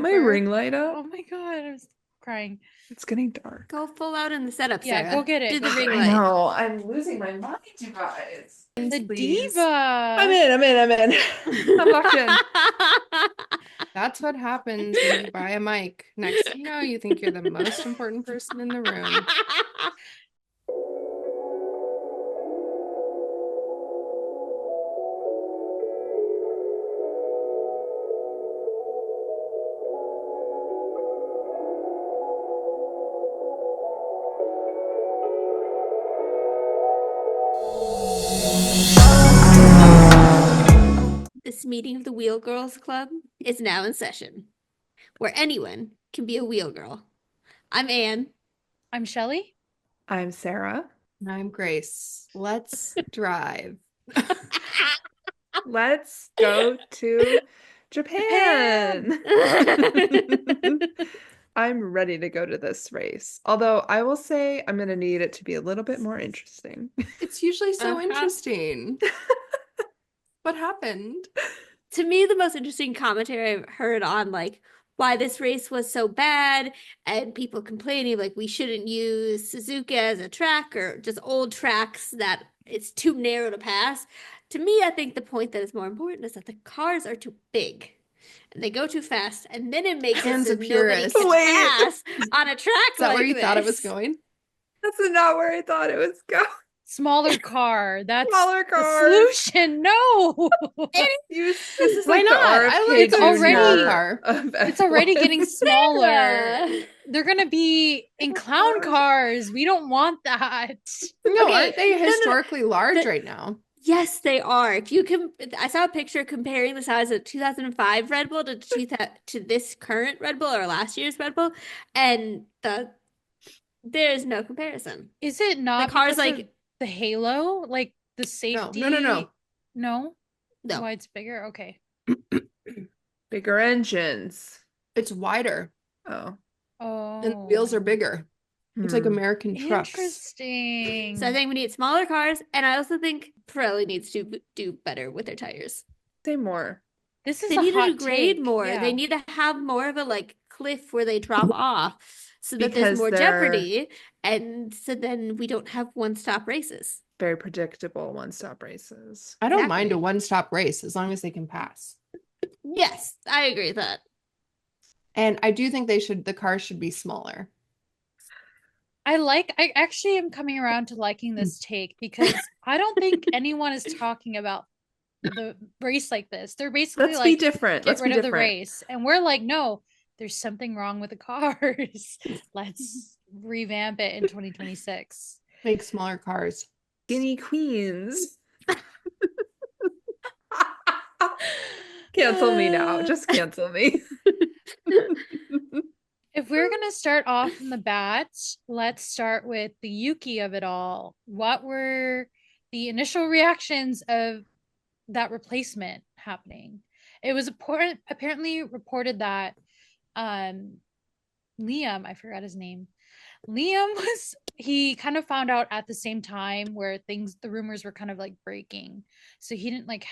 my over. ring light up? Oh my god, I was crying. It's getting dark. Go full out in the setup, Yeah, Sarah. go get it. Do the Go ring I light. know. I'm losing my mind, you guys. The Please. diva. I'm in. I'm locked in. That's what happens when you buy a mic. Next thing you know, you think you're the most important person in the room. This meeting of the Wheel Girls Club is now in session, where anyone can be a wheel girl. I'm Anne. I'm Shelly. I'm Sarah. And I'm Grace. Let's drive. Let's go to Japan. I'm ready to go to this race. Although I will say I'm going to need it to be a little bit more interesting. It's usually so Uh-huh. interesting. What happened? To me, the most interesting commentary I've heard on like why this race was so bad and people complaining like we shouldn't use Suzuka as a track or just old tracks that it's too narrow to pass. To me, I think the point that is more important is that the cars are too big and they go too fast, and then it makes Anne's it a so nobody purist. can Wait. pass on a track Is that like where you thought it was this. going? That's not where I thought it was going. Smaller car. That's Smaller the car. solution. No. This is Why like not? the I RFK like It's already- Jr. car. of It's already F1. getting smaller. Yeah. They're gonna be in clown cars. We don't want that. No, Okay, aren't they no, no. historically large The- right now? Yes, they are. If you can, I saw a picture comparing the size of 2005 Red Bull to this current Red Bull or last year's Red Bull, and there's no comparison. Is it not The car's because of like the halo? Like the safety? No. No? no. Why it's bigger? Okay. Bigger engines. It's wider Oh. Oh. and the wheels are bigger. It's like Hmm. American trucks. Interesting. So I think we need smaller cars, and I also think Pirelli needs to do better with their tires. Say more. This is They a need to hot grade take. more. Yeah. They need to have more of a like cliff where they drop off, so that there's Because more they're- jeopardy, and so then we don't have one-stop races. Very predictable one-stop races. I don't mind Exactly. a one-stop race as long as they can pass. Yes, I agree with that. And I do think the cars should be smaller. I actually am coming around to liking this take because I don't think anyone is talking about the race like this. They're basically Let's like, be different. get Let's rid be of the different. race. And we're like, no, there's something wrong with the cars. Let's revamp it in 2026. Make smaller cars. Skinny queens. Cancel me now. Just cancel me. If we're going to start off from the bat, let's start with the Yuki of it all. What were the initial reactions of that replacement happening? It was apparently reported that Liam, I forgot his name. He kind of found out at the same time where the rumors were kind of like breaking. So he didn't like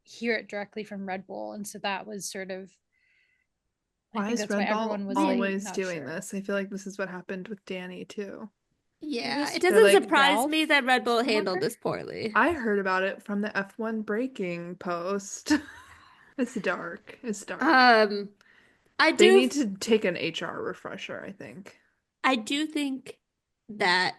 hear it directly from Red Bull. And so that was sort of, I Why think is that's Red why Bull everyone was like, always not doing sure. this? I feel like this is what happened with Danny too. Yeah, This- it they're doesn't like, surprise Ralph me that Red Bull handled Schumacher? this poorly. I heard about it from the F1 breaking post. It's dark. It's dark. I They do need to take an HR refresher, I think. I do think that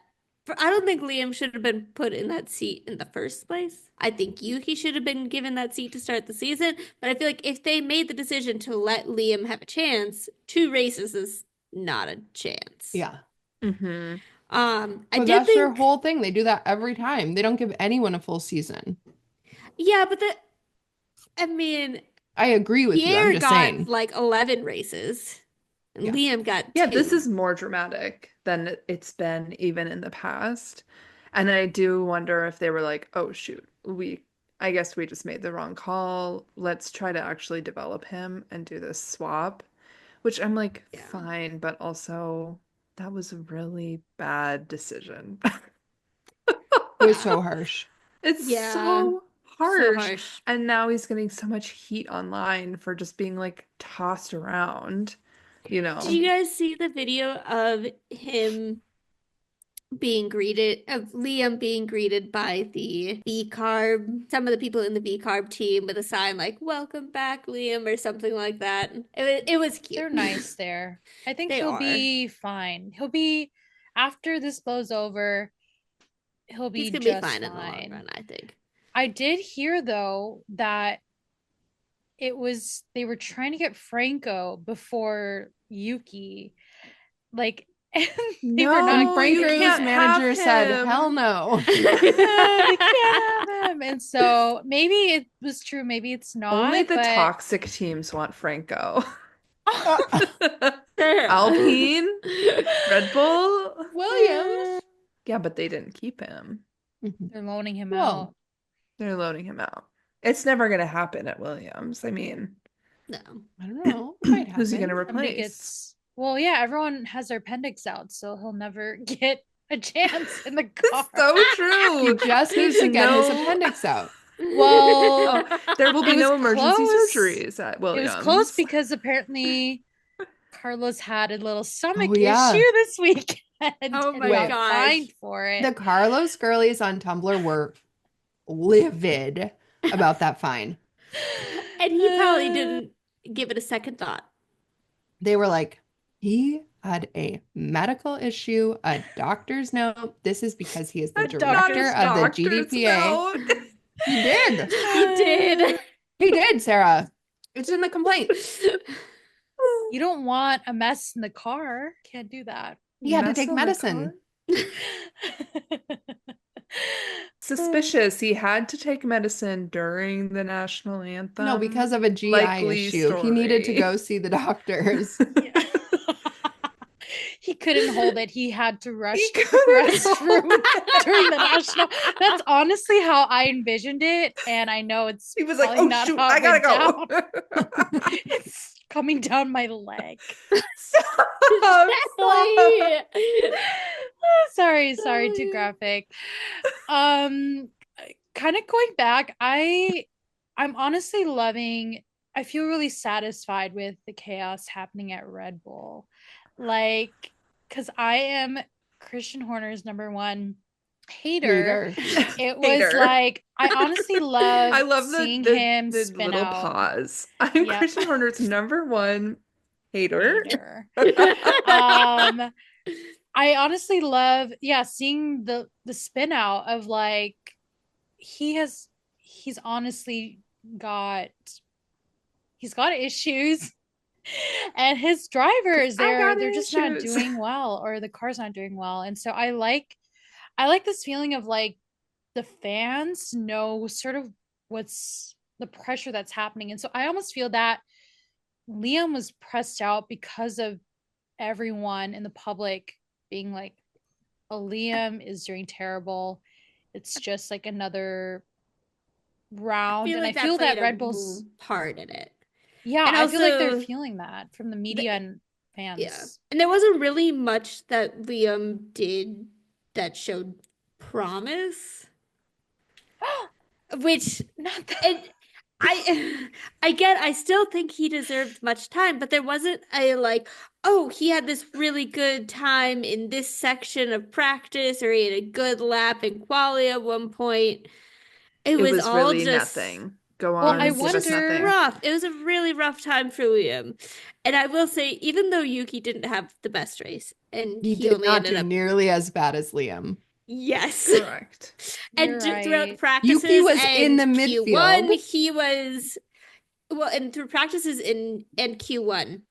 I don't think Liam should have been put in that seat in the first place. I think Yuki should have been given that seat to start the season. But I feel like if they made the decision to let Liam have a chance, 2 races is not a chance. Yeah. Mm-hmm. I Well, did that's think, their whole thing. They do that every time. They don't give anyone a full season. yeah, but I mean, I agree with you. Pierre I'm just got saying. like 11 races, and Yeah. Liam got Yeah, 2. this is more dramatic than it's been even in the past. And I do wonder if they were like, oh shoot, I guess we just made the wrong call. Let's try to actually develop him and do this swap. Which I'm like, Yeah. fine, but also that was a really bad decision. It was so harsh. It's Yeah. so harsh. And now he's getting so much heat online for just being like tossed around, you know. Did you guys see the video of him being greeted, of Liam being greeted by the V carb, some of the people in the V carb team with a sign like "Welcome back, Liam" or something like that. It was cute. They're nice there. I think They he'll are. be fine. He'll be, after this blows over, he'll be He's gonna just be fine in the long fine. run, I think. I did hear though that they were trying to get Franco before Yuki. Like, and they were No, not. And you Franco's can't manager have said, him. hell no. They can't have him. And so maybe it was true, maybe it's not. Only the but toxic teams want Franco. Sarah. Alpine, Red Bull. Williams, Yeah, but they didn't keep him. they're loaning him Well, out. They're loading him out. It's never going to happen at Williams. I mean, No. I don't know. It might who's he going to happen. Somebody replace? gets, well, yeah, everyone has their appendix out, so he'll never get a chance in the car. So He true. just needs to get his No- appendix out. Well, There will be It was no emergency close. surgeries at it Williams. was close because apparently Carlos had a little stomach Oh, yeah. issue this weekend. Oh and my got gosh. fined for it. The Carlos girlies on Tumblr were livid about that fine. And he probably didn't give it a second thought. They were like, he had a medical issue, a doctor's note. This is because he is the A director of the doctor's GDPA. note. He did. He did. He did, Sarah. It's in the complaint. You don't want a mess in the car. Can't do that. He had to Mess take on the medicine. car? Suspicious. He had to take medicine during the national anthem. No, because of a GI likely issue. He needed to story. go see the doctors. Yeah. He couldn't hold it. He had to rush He to the couldn't restroom hold it. during the national. That's honestly how I envisioned it, and I know it's He was like, probably "Oh not shoot, how I it gotta went go." down. It's coming down my leg. Stop, stop. Sorry, too graphic. Kind of going back, I'm honestly loving, I feel really satisfied with the chaos happening at Red Bull. Like, because I am Christian Horner's number one hater. It was Hater. like, I honestly love I love seeing the him spin little out. pause. I'm Yep. Christian Horner's number one hater. I honestly love, seeing the spin out of like he's honestly got issues, and his drivers I got they're just not issues. doing well, or the car's not doing well, and so I like this feeling of like the fans know sort of what's the pressure that's happening, and so I almost feel that Liam was pressed out because of everyone in the public being like, oh, Liam is doing terrible. It's just like another round. And I feel that Red Bull's part in it. Yeah, And I feel like they're also- feeling that from the media and fans. Yeah. And there wasn't really much that Liam did that showed promise. Which Not that. and I still think he deserved much time, but there wasn't a like, oh, he had this really good time in this section of practice, or he had a good lap in quali at one point. It was all really just nothing. Go Well, on, I give us wonder- nothing. rough. It was a really rough time for Liam. And I will say, even though Yuki didn't have the best race, and He he did only not ended do up nearly as bad as Liam. yes. Correct. And You're throughout the right. practices, Yuki was in and the Q1, midfield. he was and through practices and Q1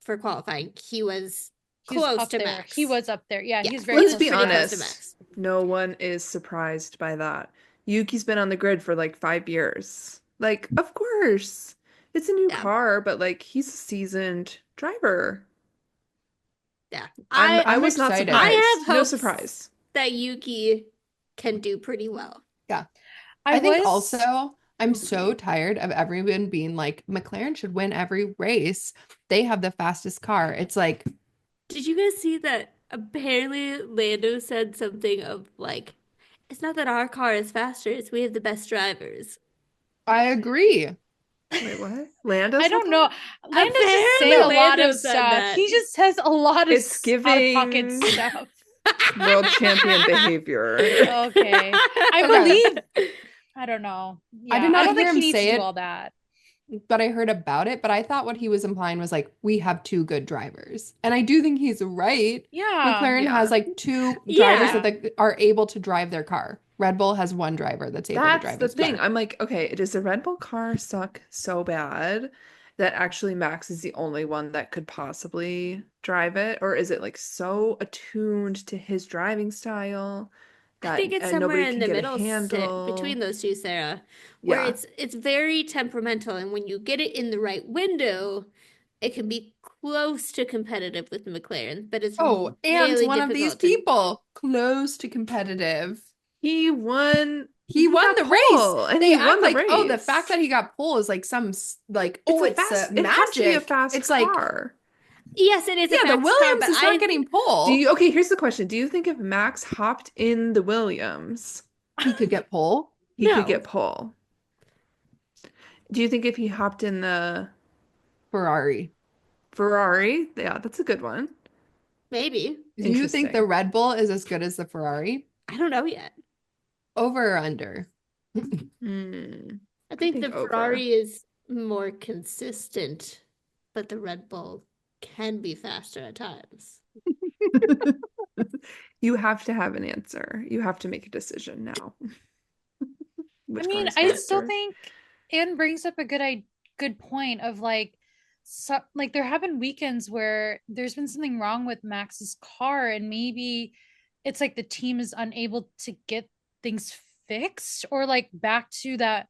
for qualifying, he was He was close up to there. max. He was up there. Yeah, Yeah. he's very Let's close be to pretty max. close to honest. max. No one is surprised by that. Yuki's been on the grid for like 5 years. Like, of course. It's a new Yeah. car, but like he's a seasoned driver. Yeah, I I'm was not excited. surprised. I have No hopes surprise. that Yuki can do pretty well. I think was- also I'm so tired of everyone being like, McLaren should win every race. They have the fastest car. It's like, Did you guys see that apparently Lando said something of like, It's not that our car is faster, it's we have the best drivers. I agree. Wait, what? Lando I said don't know. that? Lando's just saying Apparently, a lot Lando of said stuff. that. He just says a lot of It's out-of-pocket giving stuff. world champion behavior. Okay. I Okay. believe. I don't know. I Yeah, did not I don't hear think he him needs say to do it, all that. but I heard about it. But I thought what he was implying was like, we have two good drivers. And I do think he's right. Yeah. McLaren Yeah. has like two drivers Yeah. that are able to drive their car. Red Bull has one driver that's able to That's drive the his thing. car. I'm like, okay, does the Red Bull car suck so bad that actually Max is the only one that could possibly drive it? Or is it like so attuned to his driving style I think that it's somewhere nobody in can the get a middle between handle? those two, Sarah, where Yeah. it's very temperamental, and when you get it in the right window, it can be close to competitive with the McLaren, but it's Oh, and really one of these difficult to. people close to competitive. He won, He won got the race. pole and They he won act the like, oh, the fact race. that he got pole is like some like, It's oh, a it's fast, it has to be a magic. fast It's like, car. Yes, it is a yeah, the fast car, Williams but is not getting pole. Okay, here's the question. Do you think if Max hopped in the Williams, He could get pole. he could no, get pole? Do you think if he hopped in the Ferrari. Ferrari? Yeah, that's a good one. maybe. Do you think the Interesting. Red Bull is as good as the Ferrari? I don't know yet. Over or under? Hmm. I I think think the over. Ferrari is more consistent, but the Red Bull can be faster at times. You have to have an answer. You have to make a decision now. I Which car mean, is I still faster? think Anne brings up a good point of like like there have been weekends where there's been something wrong with Max's car and maybe it's like the team is unable to get things fixed or like back to that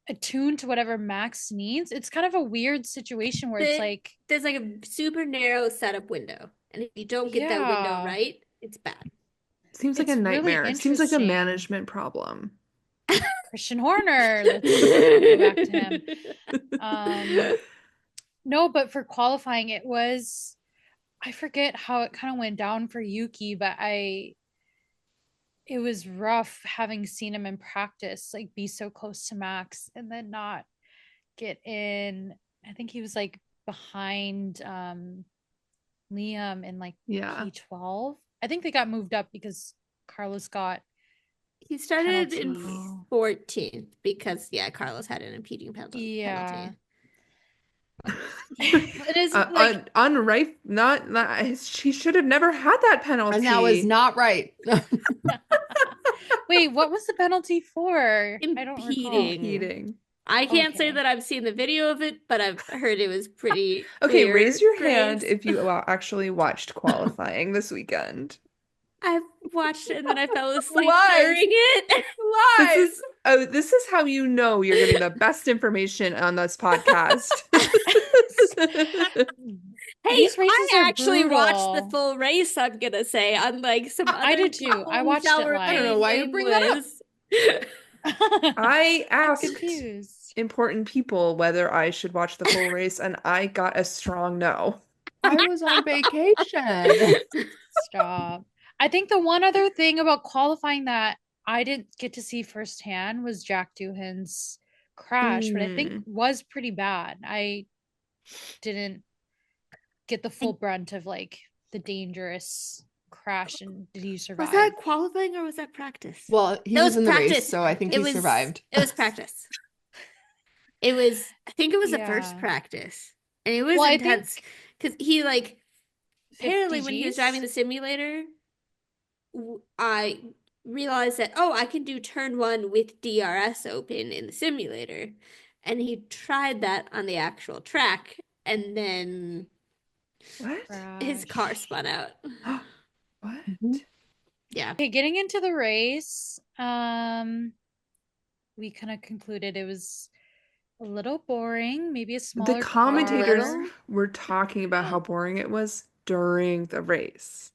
attuned to whatever Max needs. It's kind of a weird situation where it's like, There's like a super narrow setup window, and if you don't get that window yeah, right, it's bad. Seems like a it's really nightmare. Seems like a interesting. management problem. Christian Horner, let's go back to him. No, but for qualifying, it was, I forget how it kind of went down for Yuki, but it was rough having seen him in practice, like be so close to Max and then not get in. I think he was like behind Liam in like Yeah. P12. I think they got moved up because Carlos got He started in penalties. 14th because Carlos had an impeding penalty. Yeah. It is like unright. Not. She should have never had that penalty. And that was not right. Wait, what was the penalty for? I don't recall. Impeding. I can't say Okay. that I've seen the video of it, but I've heard it was pretty Okay, clear raise your grace. hand if you actually watched qualifying this weekend. I've watched it and then I fell asleep Lies. during it. This is how you know you're getting the best information on this podcast. Hey, These races I are actually watched the brutal. full race, I'm gonna say, unlike some other I did too. I watched it live. I don't know why you bring that up. I I'm asked confused. important people whether I should watch the full race, and I got a strong no. I was on vacation. Stop. I think the one other thing about qualifying that I didn't get to see firsthand was Jack Doohan's crash, but I think was pretty bad. I didn't get the full brunt of like the dangerous crash. And did he survive? Was that qualifying or was that practice? Well, he That was in the race, practice. so I think he survived. It was practice. I think it was the first Yeah. practice. And it was Well, I intense because he like apparently 50 when he was Gs? driving the simulator, I realized that I can do turn 1 with DRS open in the simulator, and he tried that on the actual track, and then What? his car spun out. What? Yeah. Okay, getting into the race, we kind of concluded it was a little boring, maybe a smaller The commentators car. were talking about how boring it was during the race.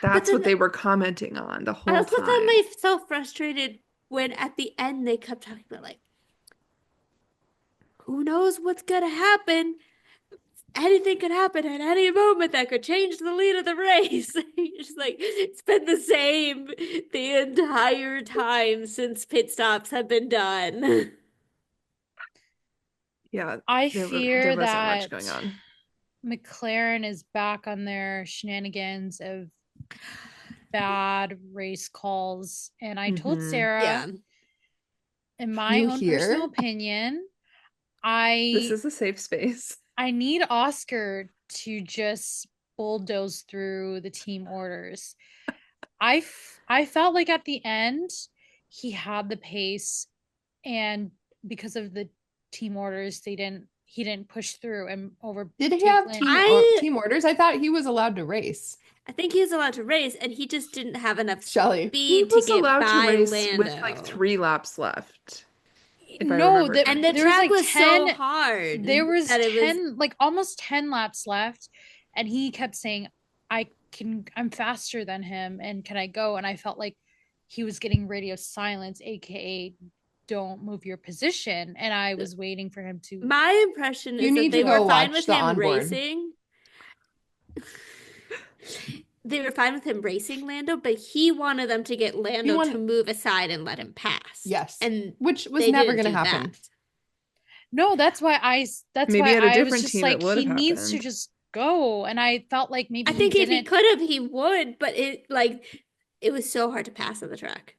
That's then what they were commenting on the I whole also time. found myself frustrated when at the end they kept talking about like, who knows what's gonna happen? anything could happen at any moment that could change the lead of the race. Just like it's been the same the entire time since pit stops have been done. Yeah, I there fear wasn't much that going on. McLaren is back on their shenanigans of bad race calls. And I told Sarah, Yeah. in my You own personal hear? opinion, This I is a safe space. need Oscar to just bulldoze through the team orders. I felt like at the end he had the pace, and because of the team orders, he didn't push through and Did he overtake have Lando. team orders? I thought he was allowed to race. I think he was allowed to race, and he just didn't have enough Shelly. He speed to was get allowed to by race Lando. with like 3 laps left, if I No, remember And the there was track like was 10 so hard there was that it was 10 like almost 10 laps left, and he kept saying, I'm faster than him, and can I go? And I felt like he was getting radio silence, aka don't move your position, and I was waiting for him to. My impression You is that need they to go were fine watch with the him onboard. racing. They were fine with him racing Lando, but he wanted them to get Lando to move aside and let him pass. Yes. And which was they never didn't going to do happen. that. No, that's why Maybe at a I was different just team it like, would he have needs to happened. just go, and I felt like maybe I think he if he didn't. could have, he would, but it was so hard to pass on the track.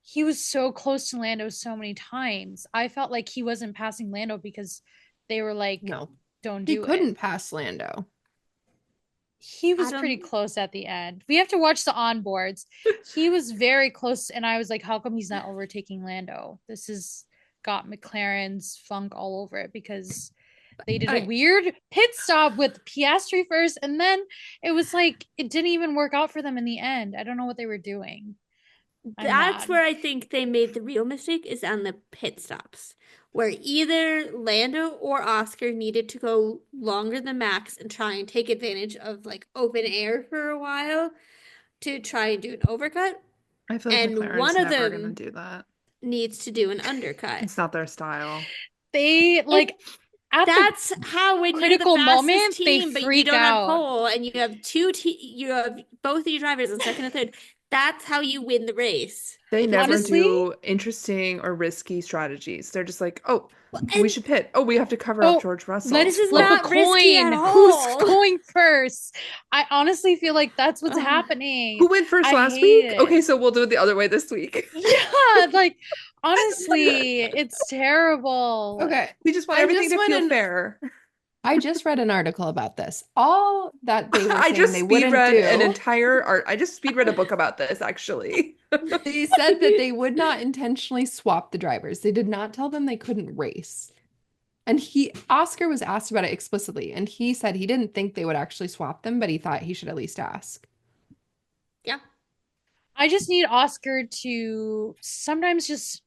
He was so close to Lando so many times. I felt like he wasn't passing Lando because they were like, No. don't He do couldn't it. pass Lando. He was pretty close at the end. We have to watch the onboards. He was very close, and I was like, how come he's not overtaking Lando? This has got McLaren's funk all over it, because they did a weird pit stop with Piastri first, and then it was like it didn't even work out for them in the end. I don't know what they were doing. That's where I think they made the real mistake, is on the pit stops, where either Lando or Oscar needed to go longer than Max and try and take advantage of like open air for a while to try and do an overcut. I feel like And McLaren's one of never them going to do that. Needs to do an undercut. It's not their style. They like that's how when critical you're the fastest moment team, they but freak you don't out. have pole, and you have you have both of your drivers on second and third. That's how you win the race. They never do interesting or risky strategies. They're just like, oh, we should pit. Oh, we have to cover up George Russell. Let's flip a coin. Who's going first? I honestly feel like that's what's happening. Who went first last week? Okay, so we'll do it the other way this week. Yeah, like honestly, it's terrible. Okay. We just want everything to feel fair. I just read an article about this. All that they were saying I just they speed wouldn't read do. an entire art. I just speed read a book about this, actually. They said that they would not intentionally swap the drivers. They did not tell them they couldn't race. And Oscar was asked about it explicitly, and he said he didn't think they would actually swap them, but he thought he should at least ask. Yeah. I just need Oscar to sometimes just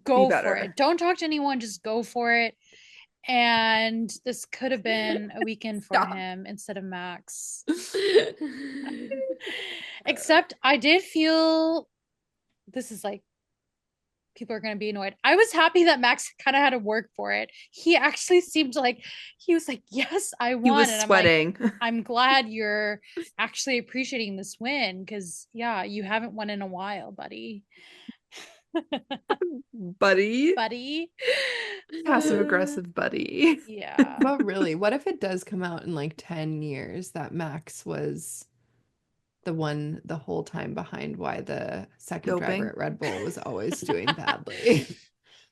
go for it. Don't talk to anyone, just go for it. And this could have been a weekend for him instead of Max. Except I did feel, this is like, people are going to be annoyed. I was happy that Max kind of had to work for it. He actually seemed like, he was like, yes, I won. He was sweating. I'm like, I'm glad you're actually appreciating this win, because yeah, you haven't won in a while, buddy. Buddy. Passive aggressive buddy. Yeah. But really, what if it does come out in like 10 years that Max was the one the whole time behind why the second driver at Red Bull was always doing badly?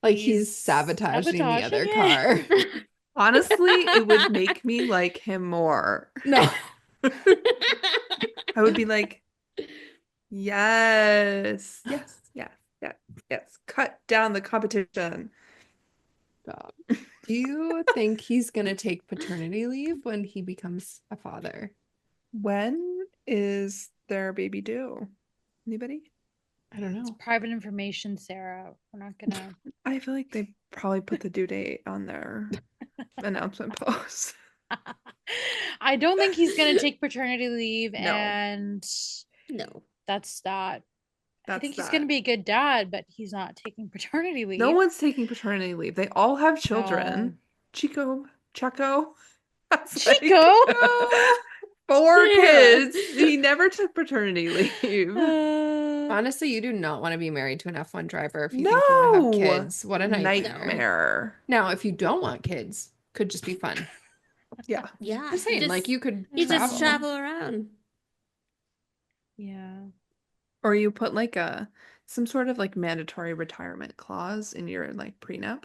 Like he's sabotaging the other car. Honestly, it would make me like him more. No. I would be like, yes. Cut down the competition. Do you think he's going to take paternity leave when he becomes a father? When is their baby due? Anybody? I don't know. It's private information, Sarah. We're not gonna. I feel like they probably put the due date on their announcement post. I don't think he's gonna take paternity leave, No. and no, that's that. I think he's gonna be a good dad, but he's not taking paternity leave. No one's taking paternity leave. They all have children. No. Chaco. That's Chico. 4 Sarah. kids. He never took paternity leave. Honestly, you do not want to be married to an F1 driver if you think you want to have No. kids. What a nightmare. Nightmare. Now, if you don't want kids, could just be fun. Yeah. Yeah, Just saying, like you could you travel. just travel around. Yeah. Or you put like some sort of like mandatory retirement clause in your like prenup.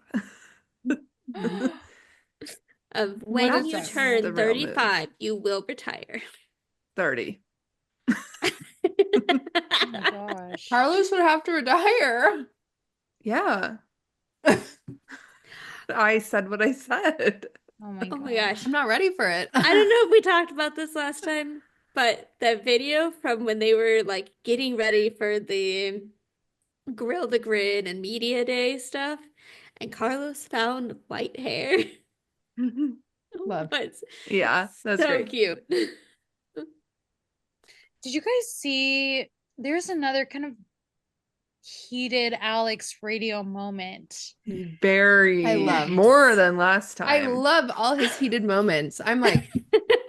Of What when is you that? turn The real move. 35, you will retire. 30. Oh my gosh. Carlos would have to retire. Yeah. I said what I said. Oh my Oh my gosh. gosh. I'm not ready for it. I don't know if we talked about this last time, but that video from when they were like getting ready for the Grill the Grid and Media Day stuff, and Carlos found white hair. Love. Was Yeah, that's so great. cute. Did you guys see there's another kind of heated Alex radio moment? Very I love- more than last time. I love all his heated moments. I'm like,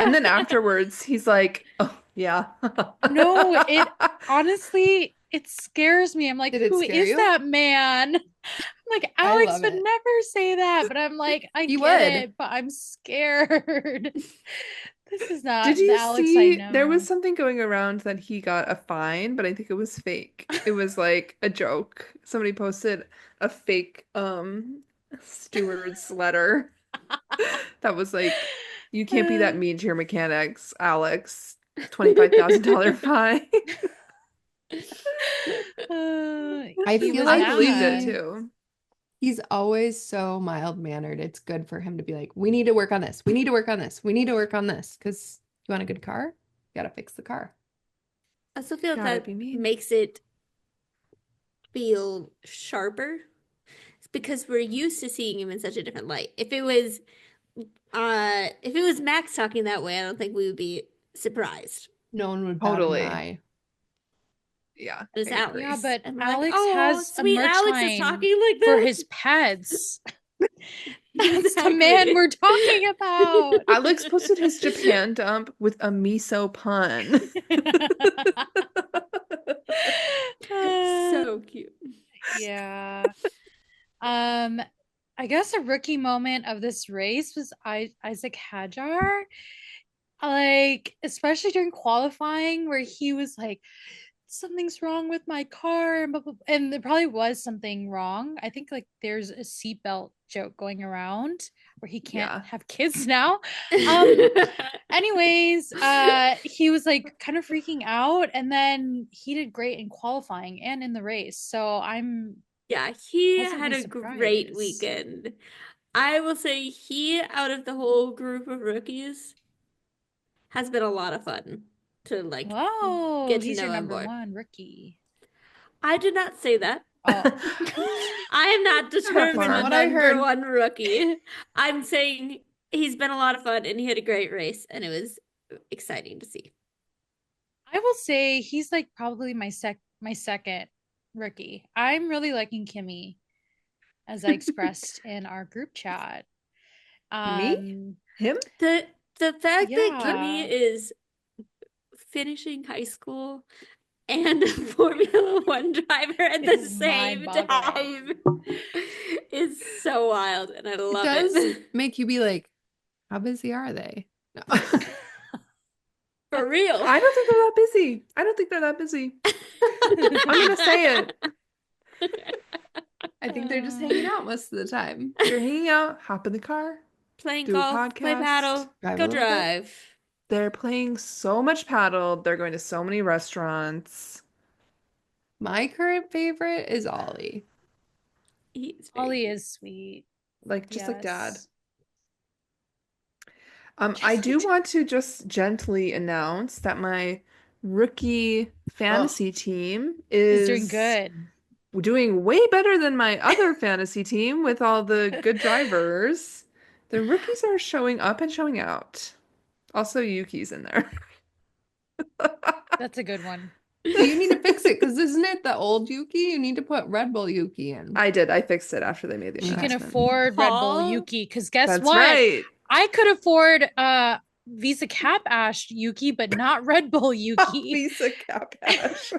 And then afterwards, he's like, "Oh, yeah." No, it honestly, it scares me. I'm like, Did it who scare is you? that man? I'm like, I Alex love would it. never say that, but I'm like, I He get would. it, but I'm scared. This is not Did the you Alex I see? know. There was something going around that he got a fine, but I think it was fake. It was like a joke. Somebody posted a fake steward's letter that was like, "You can't be that mean to your mechanics, Alex. $25,000 fine." I He feel was like I believed it mad. too. He's always so mild-mannered. It's good for him to be like, we need to work on this. We need to work on this. We need to work on this. Because you want a good car? You gotta fix the car. I also feel Gotta that be mean. makes it feel sharper. It's because we're used to seeing him in such a different light. If it was Max talking that way, I don't think we would be surprised. No one would bat Totally. an eye. Yeah. But it's I agree. Yeah, but And we're like, Alex "Oh, has a sweet merch Alex is line talking like for this." his pets. That's the Exactly. man we're talking about. Alex posted his Japan dump with a miso pun. So cute. Yeah. I guess a rookie moment of this race was Isaac Hajar. Like, especially during qualifying where he was like, something's wrong with my car, and blah, blah, blah. And there probably was something wrong. I think like there's a seatbelt joke going around where he can't Yeah. have kids now. Anyways, he was like kind of freaking out, and then he did great in qualifying and in the race. So I'm Yeah, he pleasantly had a great surprised. weekend. I will say he, out of the whole group of rookies, has been a lot of fun to like Whoa, get to he's know your on number board. one rookie. I did not say that. Oh. I am not determined From the what I number heard. one rookie. I'm saying he's been a lot of fun and he had a great race and it was exciting to see. I will say he's like probably my second rookie. I'm really liking Kimmy, as I expressed in our group chat. Me? Him? The fact that Kimmy Yeah. is finishing high school and a Formula One driver at the It's same mind-boggling. time is so wild, and I love It does it. make you be like, how busy are they? No. For real. I don't think they're that busy. I don't think they're that busy. I'm gonna say it. I think they're just hanging out most of the time. They're hanging out, hop in the car, Playing do a golf, play podcast, paddle, drive a go little bit. drive. They're playing so much paddle. They're going to so many restaurants. My current favorite is Ollie. He's very Ollie cute. is sweet. Like just like dad. Yes. I do want to just gently announce that my rookie fantasy team He's is doing good. doing way better than my other fantasy team with all the good drivers. The rookies are showing up and showing out. Also, Yuki's in there. That's a good one. So you need to fix it because isn't it the old Yuki? You need to put Red Bull Yuki in. I did. I fixed it after they made the She can announcement. afford Red Bull Paul? Yuki because guess That's what? right. I could afford Visa Cap Ash Yuki, but not Red Bull Yuki. Visa Cap Ash.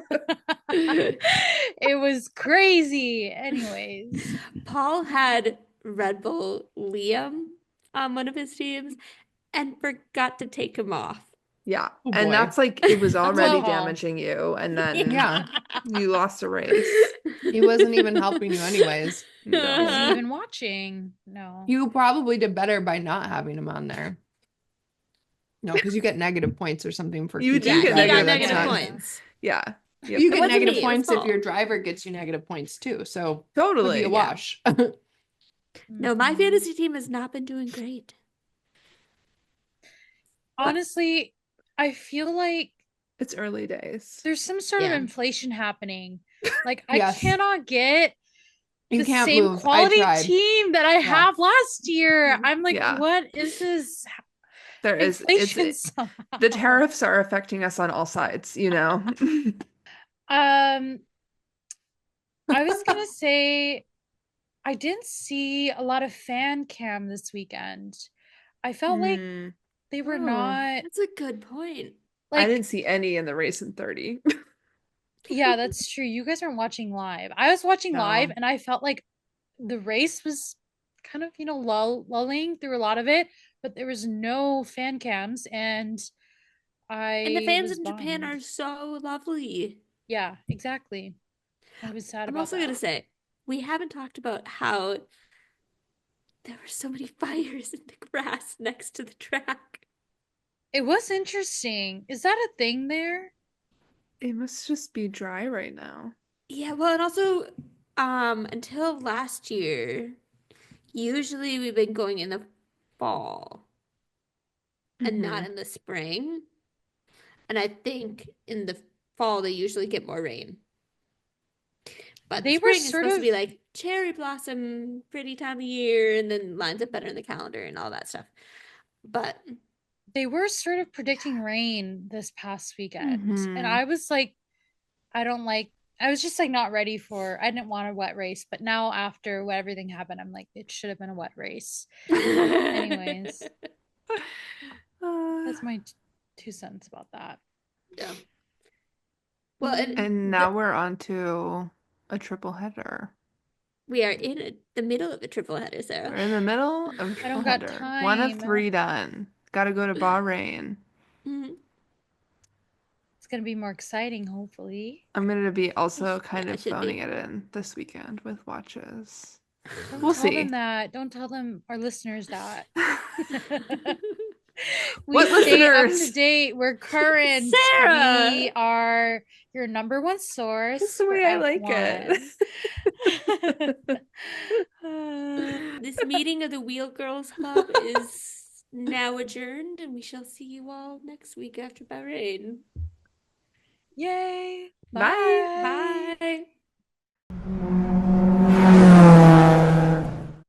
It was crazy. Anyways, Paul had Red Bull Liam on one of his teams and forgot to take him off. Yeah. Oh, and boy. that's like, it was already Wow. damaging you. And then Yeah. you lost a race. He wasn't even helping you anyways. was he No. even watching? No. You probably did better by not having him on there. No, because you get negative points or something for You do keeping get the driver negative that's negative not- points. Yeah. You It get wasn't negative me, it was points if Paul. your driver gets you negative points too. So it would Totally. be a Yeah. wash. No, my Mhm. fantasy team has not been doing great. Honestly, I feel like It's early days. there's some sort of Yeah. inflation happening. Like I Yes. cannot get You the can't same move. I quality tried. team that I have last year. I'm like, Yeah. what is this There is, inflation the somehow? tariffs are affecting us on all sides, you know? I was gonna say I didn't see a lot of fan cam this weekend. I felt like Hmm. they were Oh, not That's a good point. I like didn't see any in the race in 30. yeah, that's true. You guys aren't watching live. I was watching live No. and I felt like the race was kind of, lulling through a lot of it, but there was no fan cams and And the I fans was in Japan bummed. are so lovely. Yeah, exactly. I was sad I'm about also that. going to say, we haven't talked about how there were so many fires in the grass next to the track. It was interesting. Is that a thing there? It must just be dry right now. Yeah, well, and also, until last year, usually we've been going in the fall and not Mhm. in the spring. And I think in the fall they usually get more rain. But the They were spring is sort supposed to be of like cherry blossom, pretty time of year, and then lines up better in the calendar and all that stuff. But they were sort of predicting rain this past weekend. And Mhm. I was like, I was just like not ready for, I didn't want a wet race. But now after what everything happened, I'm like, it should have been a wet race. Anyways, that's my 2 cents about that. Yeah. Well, And now we're on to a triple header. we are in the middle of a triple header, We're Sarah. in the middle of a I triple don't got header. One of time. 3 done. Got to go to Bahrain. Mhm. It's gonna be more exciting, hopefully. I'm going to be also kind Yeah, it of should phoning be. it in this weekend with watches. Don't We'll tell see. them that. Don't tell them, our listeners, that. We What stay up to listeners? date. We're current. Sarah! We are your number one source That's the for way I like it. F1. This meeting of the Wheel Girls Club is now adjourned, and we shall see you all next week after Bahrain. Yay. Bye.